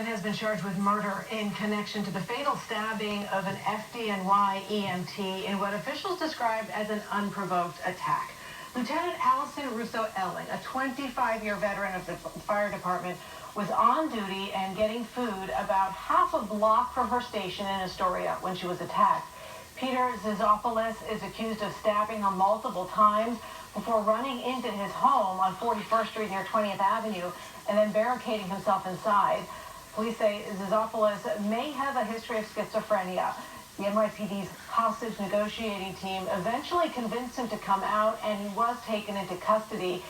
man has been charged with murder in connection to the fatal stabbing of an FDNY EMT in what officials described as an unprovoked attack. Lieutenant Allison Russo-Elling, a 25-year veteran of the fire department, was on duty and getting food about half a block from her station in Astoria when she was attacked. Peter Zizopoulos is accused of stabbing her multiple times before running into his home on 41st Street near 20th Avenue and then barricading himself inside. Police say Zizopoulos may have a history of schizophrenia. The NYPD's hostage negotiating team eventually convinced him to come out, and he was taken into custody.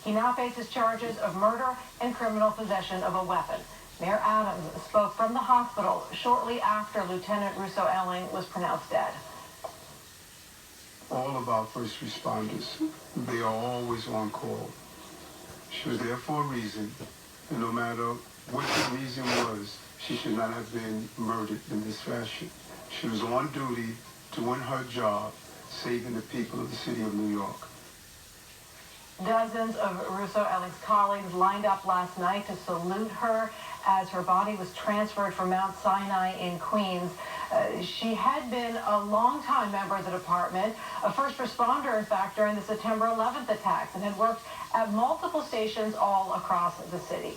He now faces charges of murder and criminal possession of a weapon. Mayor Adams spoke from the hospital shortly after Lieutenant Russo-Elling was pronounced dead. All of our first responders, they are always on call. She was there for a reason, and no matter what the reason was, she should not have been murdered in this fashion. She was on duty, doing her job, saving the people of the city of New York. Dozens of Russo-Elling's colleagues lined up last night to salute her as her body was transferred from Mount Sinai in Queens. She had been a long-time member of the department, a first responder, in fact, during the September 11th attacks, and had worked at multiple stations all across the city.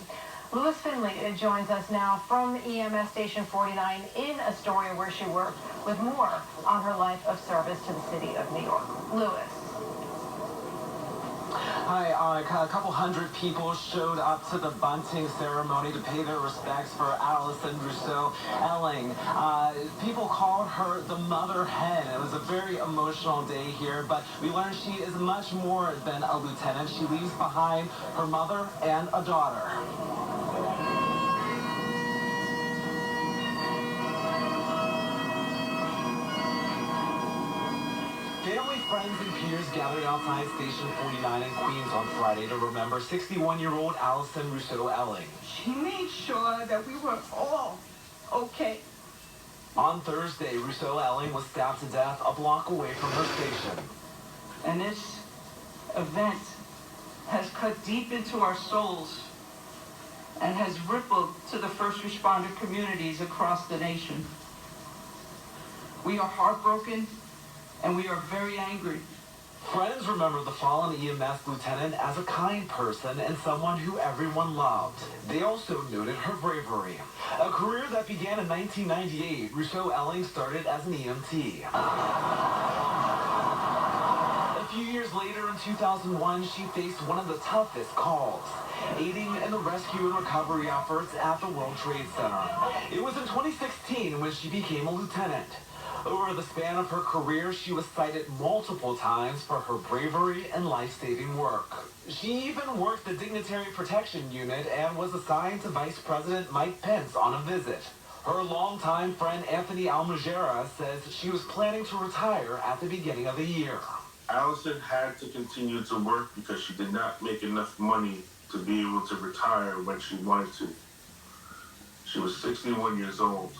Louis Finley joins us now from EMS Station 49 in Astoria, where she worked, with more on her life of service to the city of New York. Louis. Hi, a couple hundred people showed up to the bunting ceremony to pay their respects for Allison Russo-Elling. People called her the mother hen. It was a very emotional day here, but we learned she is much more than a lieutenant. She leaves behind her mother and a daughter. Family, friends, and peers gathered outside Station 49 in Queens on Friday to remember 61-year-old Allison Russo-Elling. She made sure that we were all okay. On Thursday, Russo-Elling was stabbed to death a block away from her station. And this event has cut deep into our souls and has rippled to the first responder communities across the nation. We are heartbroken, and we are very angry. Friends remember the fallen EMS lieutenant as a kind person and someone who everyone loved. They also noted her bravery. A career that began in 1998, Russo-Elling started as an EMT. A few years later, in 2001, she faced one of the toughest calls, aiding in the rescue and recovery efforts at the World Trade Center. It was in 2016 when she became a lieutenant. Over the span of her career, she was cited multiple times for her bravery and life-saving work. She even worked the Dignitary Protection Unit and was assigned to Vice President Mike Pence on a visit. Her longtime friend Anthony Almagera says she was planning to retire at the beginning of the year. Allison had to continue to work because she did not make enough money to be able to retire when she wanted to. She was 61 years old.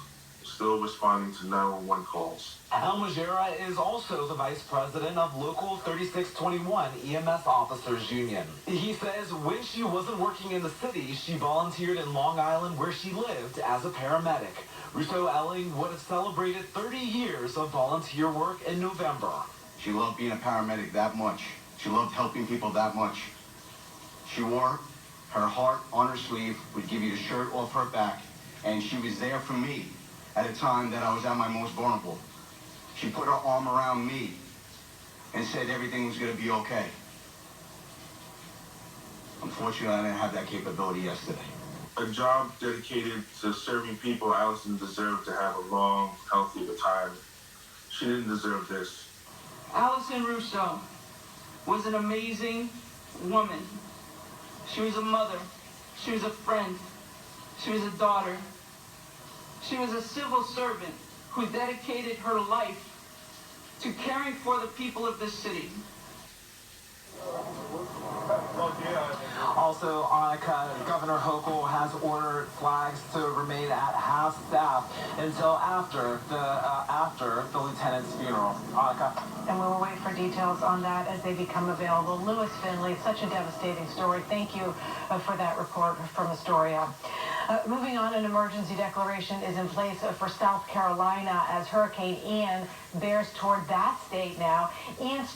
Still responding to 911 calls. Almagera is also the vice president of Local 3621 EMS Officers Union. He says when she wasn't working in the city, she volunteered in Long Island where she lived as a paramedic. Russo-Elling would have celebrated 30 years of volunteer work in November. She loved being a paramedic that much. She loved helping people that much. She wore her heart on her sleeve, would give you the shirt off her back, and she was there for me at a time that I was at my most vulnerable. She put her arm around me and said everything was going to be okay. Unfortunately, I didn't have that capability yesterday. A job dedicated to serving people, Allison deserved to have a long, healthy retirement. She didn't deserve this. Allison Russo was an amazing woman. She was a mother. She was a friend. She was a daughter. She was a civil servant who dedicated her life to caring for the people of this city. Also, Governor Hochul has ordered flags to remain at half staff until after the lieutenant's funeral. And we will wait for details on that as they become available. Louis Finley, such a devastating story. Thank you for that report from Astoria. Moving on, an emergency declaration is in place for South Carolina as Hurricane Ian bears toward that state now. Ian's